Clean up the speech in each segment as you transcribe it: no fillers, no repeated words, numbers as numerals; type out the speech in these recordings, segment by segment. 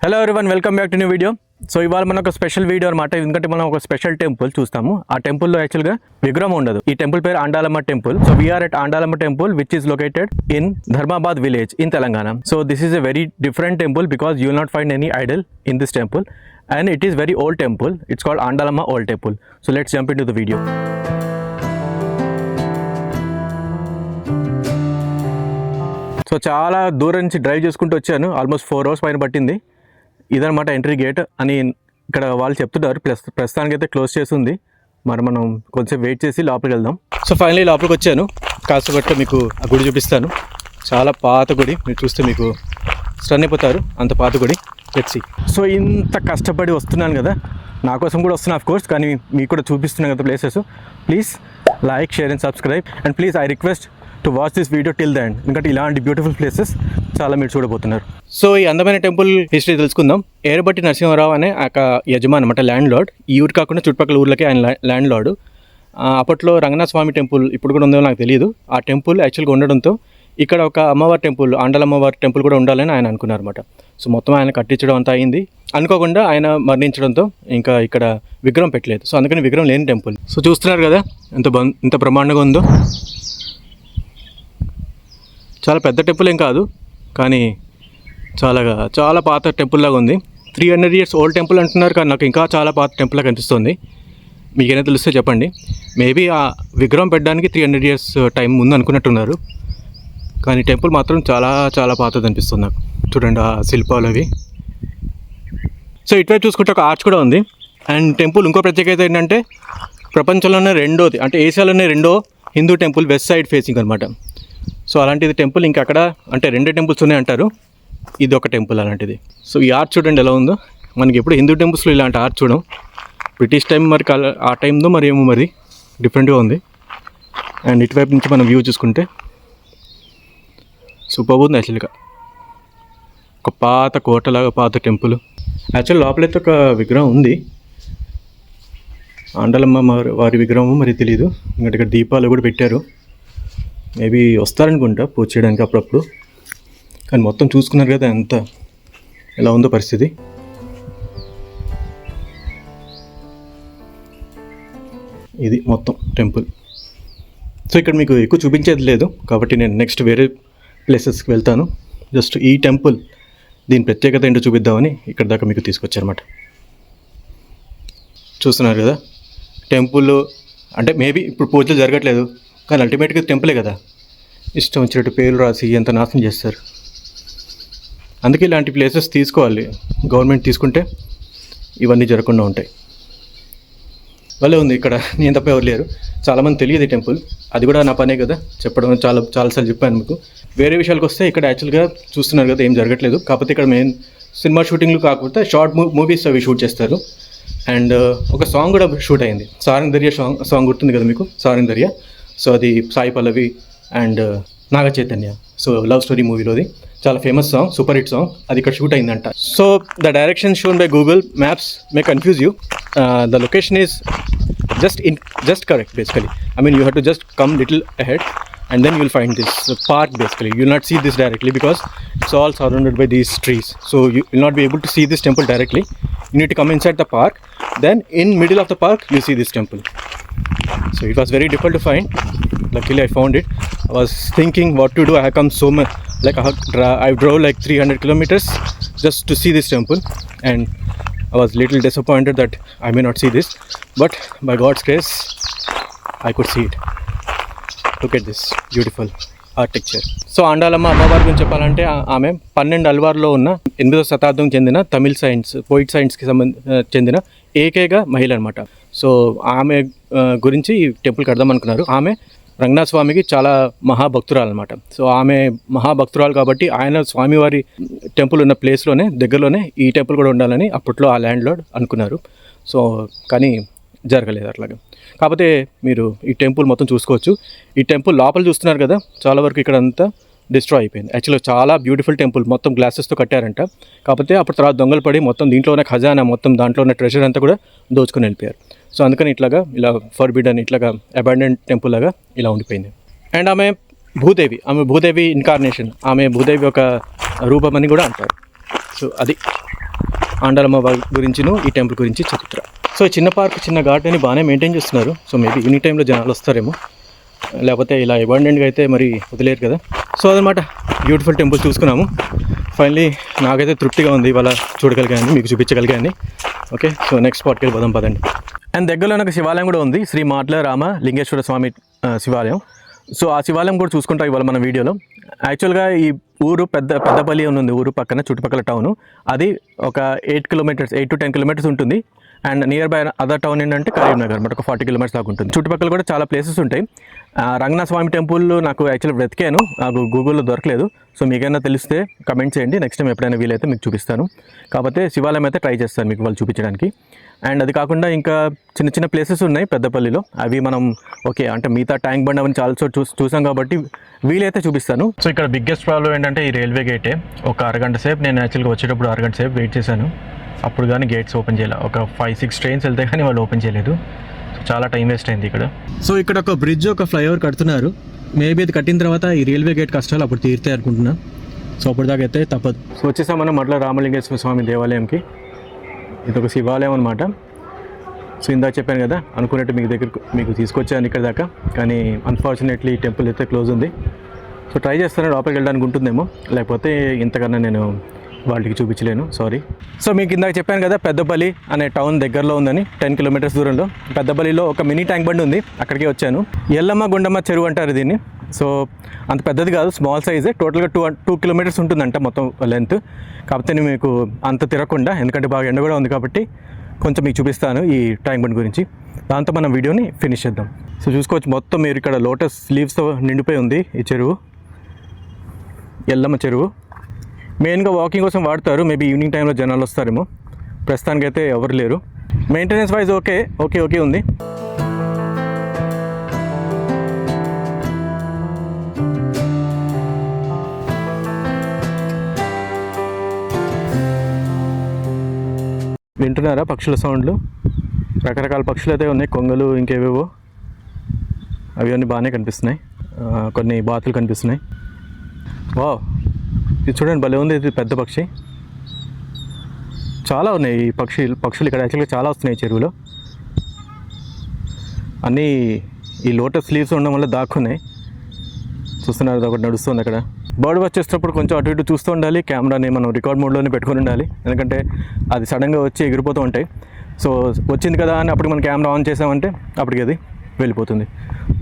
Hello everyone, welcome back to new video. So ఇవాళ మనం ఒక స్పెషల్ వీడియో అనమాట. ఎందుకంటే మనం ఒక స్పెషల్ టెంపుల్ చూస్తాము. ఆ టెంపుల్లో యాక్చువల్గా విగ్రహం ఉండదు. ఈ టెంపుల్ పేరు Andalamma temple. So we are at Andalamma temple which is located in Dharmabad village in Telangana. So this is a very different temple because you will not find any idol in this temple and it is very old temple. It's called Andalamma old temple. So let's jump into the video. సో చాలా దూరం నుంచి drive చేసుకుంటూ వచ్చాను. Almost 4 hours పైన పట్టింది. ఇదనమాట entry gate అని ఇక్కడ వాళ్ళు చెప్తున్నారు. ప్రస్తుతానికి అయితే క్లోజ్ చేసి ఉంది. మరి మనం కొంచెం వెయిట్ చేసి లోపలికి వెళ్దాం. సో ఫైనలీ లోపలికి వచ్చాను. కాసేపట్లో మీకు ఆ గుడి చూపిస్తాను. చాలా పాత గుడి. మీరు చూస్తే మీకు స్టన్ అయిపోతారు, అంత పాత గుడి. Let's see. సో ఇంత కష్టపడి వస్తున్నాను కదా, నా కోసం కూడా వస్తున్నాను ఆఫ్ కోర్స్, కానీ మీకు కూడా చూపిస్తున్నాను కదా places. Please like, share and subscribe and please I request to watch this video till the end. ఎందుకంటే ఇలాంటి బ్యూటిఫుల్ ప్లేసెస్ చాలా మీరు చూడబోతున్నారు. సో ఈ అందమైన టెంపుల్ హిస్టరీ తెలుసుకుందాం. ఏరబట్టి నరసింహారావు అనే ఒక యజమాని అనమాట, ల్యాండ్ లార్డ్. ఈ ఊరు కాకుండా చుట్టుపక్కల ఊర్లకి ఆయన ల్యాండ్ లార్డు. అప్పట్లో రంగనాథ స్వామి టెంపుల్ ఇప్పుడు కూడా ఉందో నాకు తెలియదు. ఆ టెంపుల్ యాక్చువల్గా ఉండడంతో ఇక్కడ ఒక అమ్మవారి టెంపుల్, ఆండాలమ్మవారి టెంపుల్ కూడా ఉండాలని ఆయన అనుకున్నారు అనమాట. సో మొత్తం ఆయన కట్టించడం అంతా అయింది. అనుకోకుండా ఆయన మరణించడంతో ఇంకా ఇక్కడ విగ్రహం పెట్టలేదు. సో అందుకని విగ్రహం లేని టెంపుల్. సో చూస్తున్నారు కదా ఎంత బ్రహ్మాండంగా ఉందో. చాలా పెద్ద టెంపుల్ ఏం కాదు, కానీ చాలా పాత టెంపుల్ లాగా ఉంది. 300 years ఓల్డ్ టెంపుల్ అంటున్నారు, కానీ నాకు ఇంకా చాలా పాత టెంపుల్ లాగా కనిపిస్తుంది. మీకేమైనా తెలిస్తే చెప్పండి. మేబీ ఆ విగ్రహం పెట్టడానికి 300 years టైం ముందు అనుకున్నట్టున్నారు, కానీ టెంపుల్ మాత్రం చాలా పాతది అనిపిస్తుంది నాకు. చూడండి ఆ శిల్పాలు అవి. సో ఇటువైపు చూసుకుంటే ఒక ఆర్చ్ కూడా ఉంది. అండ్ టెంపుల్ ఇంకో ప్రత్యేకత ఏంటంటే ప్రపంచంలోనే రెండోది, అంటే ఏషియాలోనే రెండో Hindu temple west side facing అనమాట. సో అలాంటిది టెంపుల్ ఇంకక్కడ అంటే 2 temples ఉన్నాయి అంటారు. ఇది ఒక టెంపుల్ అలాంటిది. సో ఈ ఆర్చ్ చూడండి ఎలా ఉందో. మనకి ఎప్పుడు హిందూ టెంపుల్స్లో ఇలాంటి ఆర్చ్ చూడం. బ్రిటిష్ టైం మరి ఆ టైంలో మరి ఏమో మరి డిఫరెంట్గా ఉంది. అండ్ ఇటువైపు నుంచి మనం వ్యూ చూసుకుంటే సూపర్ ఉంది యాక్చువల్గా. ఒక పాత కోటలాగా పాత టెంపుల్. యాక్చువల్ లోపలైతే ఒక విగ్రహం ఉంది, ఆండాలమ్మ వారి విగ్రహం మరి తెలీదు. ఇంకా ఇక్కడ దీపాలు కూడా పెట్టారు. మేబీ వస్తారనుకుంటా పూజ చేయడానికి అప్పుడప్పుడు. కానీ మొత్తం చూసుకున్నారు కదా ఎంత ఎలా ఉందో పరిస్థితి. ఇది మొత్తం టెంపుల్. సో ఇక్కడ మీకు ఎక్కువ చూపించేది లేదు కాబట్టి నేను నెక్స్ట్ వేరే ప్లేసెస్కి వెళ్తాను. జస్ట్ ఈ టెంపుల్ దీని ప్రత్యేకత ఏంటో చూపిద్దామని ఇక్కడ దాకా మీకు తీసుకొచ్చారన్నమాట. చూస్తున్నారు కదా టెంపుల్. అంటే మేబీ ఇప్పుడు పూజలు జరగట్లేదు, కానీ అల్టిమేట్గా టెంపులే కదా. ఇష్టం వచ్చినట్టు పేర్లు రాసి ఎంత నాశనం చేస్తారు. అందుకే ఇలాంటి ప్లేసెస్ తీసుకోవాలి. గవర్నమెంట్ తీసుకుంటే ఇవన్నీ జరగకుండా ఉంటాయి. భలే ఉంది ఇక్కడ. నేను తప్ప ఎవరు లేరు. చాలామంది తెలియదు ఈ టెంపుల్. అది కూడా నా పనే కదా చెప్పడం. చాలాసార్లు చెప్పాను మీకు. వేరే విషయాలకు వస్తే ఇక్కడ యాక్చువల్గా చూస్తున్నారు కదా ఏం జరగట్లేదు. కాకపోతే ఇక్కడ మెయిన్ సినిమా షూటింగ్లు కాకపోతే షార్ట్ మూవీస్ అవి షూట్ చేస్తారు. అండ్ ఒక సాంగ్ కూడా షూట్ అయింది. సారంగధర్య సాంగ్ గుర్తుంది కదా మీకు, సారంగధర్య. సో అది Sai Pallavi and Naga Chaitanya. So love story మూవీలోది చాలా famous song, super hit song. అది ఇక్కడ షూట్ అయిందంట. So the direction shown by Google Maps may confuse you. The location is just correct basically. I mean you have to just come little ahead and then you will find this park basically. You will not see this directly because it's all surrounded by these trees. So you will not be able to see this temple directly. You need to come inside the park. Then in middle of the park you see this temple. So it was very difficult to find. Luckily I found it. I was thinking what to do. I have come so much, like I drove like 300 kilometers just to see this temple, and I was little disappointed that I may not see this, but by God's grace I could see it. Look at this beautiful architecture. So Andalamma అమ్మవారి గురించి చెప్పాలంటే ఆమె 12 అల్వార్లో ఉన్న 8వ శతాబ్దం చెందిన Tamil poet సైన్స్కి చెందిన ఏకైక మహిళ అనమాట. సో ఆమె గురించి ఈ టెంపుల్ కడదాం అనుకున్నారు. ఆమె రంగనాథ స్వామికి చాలా మహాభక్తురాలు అనమాట. సో ఆమె మహాభక్తురాలు కాబట్టి ఆయన స్వామివారి టెంపుల్ ఉన్న ప్లేస్లోనే దగ్గరలోనే ఈ టెంపుల్ కూడా ఉండాలని అప్పట్లో ఆ ల్యాండ్ లార్డ్ అనుకున్నారు. సో కానీ జరగలేదు అట్లాగా. కాకపోతే మీరు ఈ టెంపుల్ మొత్తం చూసుకోవచ్చు. ఈ టెంపుల్ లోపల చూస్తున్నారు కదా, చాలా వరకు ఇక్కడ అంతా డిస్ట్రాయ్ అయిపోయింది. యాక్చువల్గా చాలా బ్యూటిఫుల్ టెంపుల్, మొత్తం గ్లాసెస్తో కట్టారంట. కాకపోతే అప్పుడు తర్వాత దొంగలు పడి మొత్తం దీంట్లో ఉన్న ఖజానా, మొత్తం దాంట్లో ఉన్న ట్రెజర్ అంతా కూడా దోచుకొని వెళ్ళిపోయారు. సో అందుకని ఇలా ఫర్బిడన్, ఇట్లాగా అబాండెంట్ టెంపుల్ లాగా ఇలా ఉండిపోయింది. అండ్ ఆమె భూదేవి ఇన్కార్నేషన్, ఆమె భూదేవి ఒక రూపం అని కూడా అంటారు. సో అది ఆండాలమ్మ గురించిను ఈ టెంపుల్ గురించి చెప్తారు. సో చిన్న పార్క్, చిన్న గార్డెన్ బాగానే మెయింటైన్ చేస్తున్నారు. సో మేబీ ఈవినింగ్ టైంలో జనాలు వస్తారేమో, లేకపోతే ఇలా అబాండెంట్గా అయితే మరి వదిలేరు కదా. సో అదనమాట, బ్యూటిఫుల్ టెంపుల్ చూసుకున్నాము. ఫైనలీ నాకైతే తృప్తిగా ఉంది, ఇవాళ చూడగలిగాను, మీకు చూపించగలిగాను. ఓకే, సో నెక్స్ట్ స్పాట్కి వెళ్ళిపోదాం పదండి. అండ్ దగ్గరలో నాకు శివాలయం కూడా ఉంది, శ్రీ మాట్ల రామ లింగేశ్వర స్వామి శివాలయం. సో ఆ శివాలయం కూడా చూసుకుంటాం ఇవాళ మన వీడియోలో. యాక్చువల్గా ఈ ఊరు పెద్దపల్లి ఉంది, ఊరు పక్కన చుట్టుపక్కల టౌను. అది ఒక 8 to 10 కిలోమీటర్స్ ఉంటుంది. And near by other town ఏంటంటే కరీంనగర్, ఒక 40 కిలోమీటర్స్ దాకా ఉంటుంది. చుట్టుపక్కల కూడా చాలా ప్లేసెస్ ఉంటాయి. రంగనాథ స్వామి టెంపుల్ నాకు యాక్చువల్గా వెతికాను, నాకు గూగుల్లో దొరకలేదు. సో మీకైనా తెలిస్తే కమెంట్ చేయండి, నెక్స్ట్ టైం ఎప్పుడైనా వీలైతే మీకు చూపిస్తాను. కాకపోతే శివాలయం అయితే ట్రై చేస్తాను మీకు వాళ్ళు చూపించడానికి. అండ్ అది కాకుండా ఇంకా చిన్న చిన్న ప్లేసెస్ ఉన్నాయి పెద్దపల్లిలో, అవి మనం ఓకే అంటే మిగతా ట్యాంక్ బండ్ అవన్నీ చాలా చూసాం కాబట్టి వీలైతే చూపిస్తాను. సో ఇక్కడ బిగ్గెస్ట్ ప్రాబ్లం ఏంటంటే ఈ రైల్వే గేటే. ఒక అరగంట సేపు నేను యాక్చువల్గా వచ్చేటప్పుడు అరగంట సేపు వెయిట్ చేశాను, అప్పుడు కానీ గేట్స్ ఓపెన్ చేయలేదు. ఒక 5-6 ట్రైన్స్ వెళ్తే కానీ వాళ్ళు ఓపెన్ చేయలేదు. సో చాలా టైం వేస్ట్ అయింది ఇక్కడ. సో ఇక్కడ ఒక బ్రిడ్జ్, ఒక ఫ్లైఓవర్ కడుతున్నారు. మేబీ అది కట్టిన తర్వాత ఈ రైల్వే గేట్ కష్టాలు అప్పుడు తీరుతాయి అనుకుంటున్నా. సో అప్పటిదాకా అయితే తప్పదు. సో వచ్చేసాం మనం మట్ల రామలింగేశ్వర స్వామి దేవాలయంకి. ఇది ఒక శివాలయం అనమాట. సో ఇందాక చెప్పాను కదా, అనుకున్నట్టు మీకు తీసుకొచ్చాను ఇక్కడ దాకా, కానీ అన్ఫార్చునేట్లీ ఈ టెంపుల్ అయితే క్లోజ్ ఉంది. సో ట్రై చేస్తాను లోపలికి వెళ్ళడానికి ఉంటుందేమో, లేకపోతే ఇంతకన్నా నేను వాళ్ళకి చూపించలేను, సారీ. సో మీకు ఇందాక చెప్పాను కదా, పెద్దపల్లి అనే టౌన్ దగ్గరలో ఉందని, 10 కిలోమీటర్స్ దూరంలో. పెద్దపల్లిలో ఒక మినీ ట్యాంక్ బండ్ ఉంది, అక్కడికి వచ్చాను. ఎల్లమ్మ గుండమ్మ చెరువు అంటారు దీన్ని. సో అంత పెద్దది కాదు, స్మాల్ సైజే. టోటల్గా 2 కిలోమీటర్స్ ఉంటుందంట మొత్తం లెంత్. కాకపోతే నేను మీకు అంత తిరగకుండా, ఎందుకంటే బాగా ఎండ కూడా ఉంది కాబట్టి కొంచెం మీకు చూపిస్తాను ఈ ట్యాంక్ బండ్ గురించి. దాంతో మనం వీడియోని ఫినిష్ చేద్దాం. సో చూసుకోవచ్చు, మొత్తం మీరు ఇక్కడ లోటస్ లీవ్స్తో నిండిపోయి ఉంది ఈ చెరువు, ఎల్లమ్మ చెరువు. మెయిన్గా వాకింగ్ కోసం వాడతారు, మేబీ ఈవినింగ్ టైంలో జనాలు వస్తారేమో. ప్రస్తుతానికైతే ఎవరు లేరు. మెయింటెనెన్స్ వైజ్ ఓకే ఉంది. వింటున్నారా పక్షుల సౌండ్లు? రకరకాల పక్షులు అయితే ఉన్నాయి, కొంగలు ఇంకేవేవో, అవి అన్నీ బాగానే కనిపిస్తున్నాయి. కొన్ని బాతులు కనిపిస్తున్నాయి. వావ్, ఇది చూడండి, భలే ఉంది. ఇది పెద్ద పక్షి. చాలా ఉన్నాయి ఈ పక్షులు ఇక్కడ యాక్చువల్గా చాలా వస్తున్నాయి ఈ చెరువులో. అన్నీ ఈ లోటస్ లీవ్స్ ఉండడం వల్ల దాక్కున్నాయి. చూస్తున్నారు, ఒకటి నడుస్తుంది అక్కడ. బర్డ్ వాచ్ చేసేటప్పుడు కొంచెం అటు ఇటు చూస్తూ ఉండాలి. కెమెరాని మనం రికార్డ్ మోడ్లోనే పెట్టుకొని ఉండాలి, ఎందుకంటే అది సడన్గా వచ్చి ఎగిరిపోతూ ఉంటాయి. సో వచ్చింది కదా అని అప్పుడు మనం కెమెరా ఆన్ చేసామంటే అప్పటికి అది వెళ్ళిపోతుంది.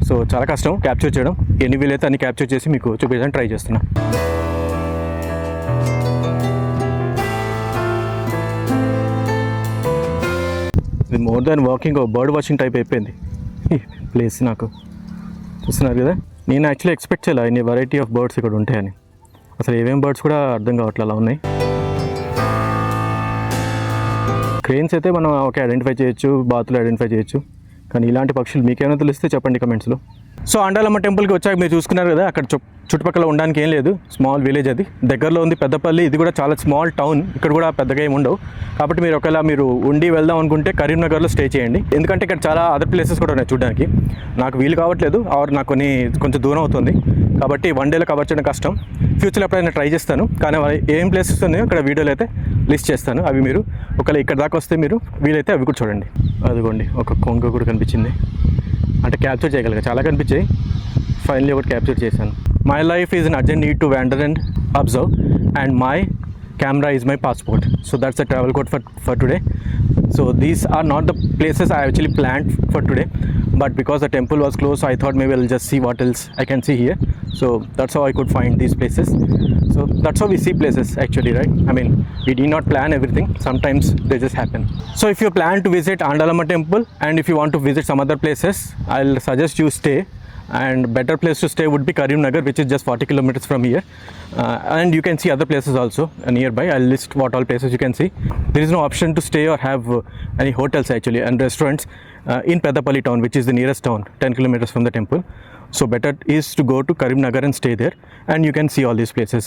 సో చాలా కష్టం క్యాప్చర్ చేయడం. ఎన్ని వీలైతే అన్ని క్యాప్చర్ చేసి మీకు చూపించడానికి ట్రై చేస్తున్నా. ఇది more than walking, bird watching type అయిపోయింది ఈ ప్లేస్ నాకు. చూస్తున్నారు కదా, నేను యాక్చువల్లీ ఎక్స్పెక్ట్ చేయాలి ఇన్ని వెరైటీ ఆఫ్ బర్డ్స్ ఇక్కడ ఉంటాయని. అసలు ఏమేమి బర్డ్స్ కూడా అర్థం కావట్లే, అలా ఉన్నాయి. క్రెయిన్స్ అయితే మనం ఓకే ఐడెంటిఫై చేయొచ్చు, బాతులు ఐడెంటిఫై చేయొచ్చు, కానీ ఇలాంటి పక్షులు మీకేమైనా తెలిస్తే చెప్పండి కమెంట్స్లో. సో ఆండాలమ్మ టెంపుల్కి వచ్చాక మీరు చూసుకున్నారు కదా, అక్కడ చుట్టుపక్కల ఉండడానికి ఏం లేదు, స్మాల్ విలేజ్. అది దగ్గరలో ఉంది పెద్దపల్లి. ఇది కూడా చాలా స్మాల్ టౌన్, ఇక్కడ కూడా పెద్దగా ఏమి ఉండవు. కాబట్టి మీరు ఒకవేళ మీరు ఉండి వెళ్దాం అనుకుంటే కరీంనగర్లో స్టే చేయండి, ఎందుకంటే ఇక్కడ చాలా అదర్ ప్లేసెస్ కూడా ఉన్నాయి చూడడానికి. నాకు వీలు కావట్లేదు, ఆర్ నాకు కొంచెం దూరం అవుతుంది, కాబట్టి 1 డేలో కవర్ చేయడం కష్టం. ఫ్యూచర్లో ఎప్పుడైనా ట్రై చేస్తాను, కానీ ఏం ప్లేసెస్ ఉన్నాయో ఇక్కడ వీడియోలో అయితే లిస్ట్ చేస్తాను. అవి మీరు ఒకవేళ ఇక్కడ దాకా వస్తే మీరు వీలైతే అవి కూడా చూడండి. అదిగోండి, ఒక కొంగ కూడా కనిపించింది, అంటే క్యాప్చర్ చేయగలిగా. చాలా కనిపించాయి, ఫైనల్లీ ఒకటి క్యాప్చర్ చేశాను. My life is an urgent need to wander and observe, and my camera is my passport. So that's the travel code for today. So these are not the places I actually planned for today, but because the temple was closed, so I thought maybe I'll just see what else I can see here. So that's how I could find these places. So that's how we see places actually, right? I mean, we did not plan everything, sometimes they just happen. So if you plan to visit Andalamma temple, and if you want to visit some other places, I'll suggest you stay. And better place to stay would be Karimnagar, which is just 40 kilometers from here, and you can see other places also nearby. I'll list what all places you can see. There is no option to stay or have any hotels actually and restaurants in Peddapalli town, which is the nearest town, 10 kilometers from the temple. So better is to go to Karimnagar and stay there, and you can see all these places,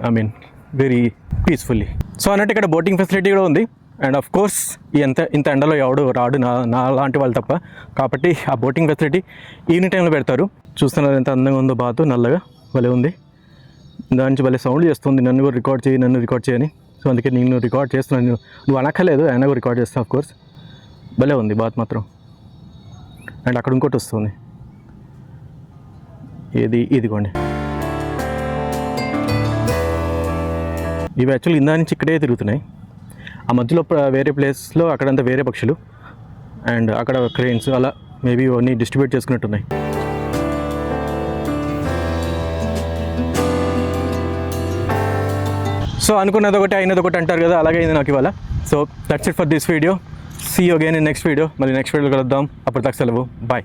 I mean, very peacefully. So అన్నట్టు ఇక్కడ boating facility కూడా ఉంది. And of course ఇంత ఎండలో ఎవడు రాడు, నా లాంటి వాళ్ళు తప్ప. కాబట్టి ఆ బోటింగ్ ఫెసిలిటీ ఈవినింగ్ టైంలో పెడతారు. చూస్తున్నారు ఎంత అందంగా ఉందో, బాతు నల్లగా భలే ఉంది. దాని నుంచి భలే సౌండ్ చేస్తుంది, నన్ను రికార్డ్ చేయని. సో అందుకే నేను రికార్డ్ చేస్తున్నాను. నువ్వు అనక్కర్లేదు, అయినా కూడా రికార్డ్ చేస్తాను ఆఫ్ కోర్స్. భలే ఉంది బాత్ మాత్రం. అండ్ అక్కడ ఇంకోటి వస్తుంది, ఇదిగోండి. ఇవి యాక్చువల్లీ ఇందా నుంచి ఇక్కడే తిరుగుతున్నాయి. ఆ మధ్యలో వేరే ప్లేస్లో అక్కడంతా వేరే పక్షులు, అండ్ అక్కడ క్రెయిన్స్, అలా మేబీ అన్నీ డిస్ట్రిబ్యూట్ చేసుకున్నట్టున్నాయి. సో అనుకున్నది ఒకటి అయినది ఒకటి అంటారు కదా, అలాగే అయింది నాకు ఇవాళ. So that's it for this video. See you again in next video. మళ్ళీ నెక్స్ట్ వీడియోలో కలుద్దాం. అప్పటిదాకా సెలవు, బాయ్.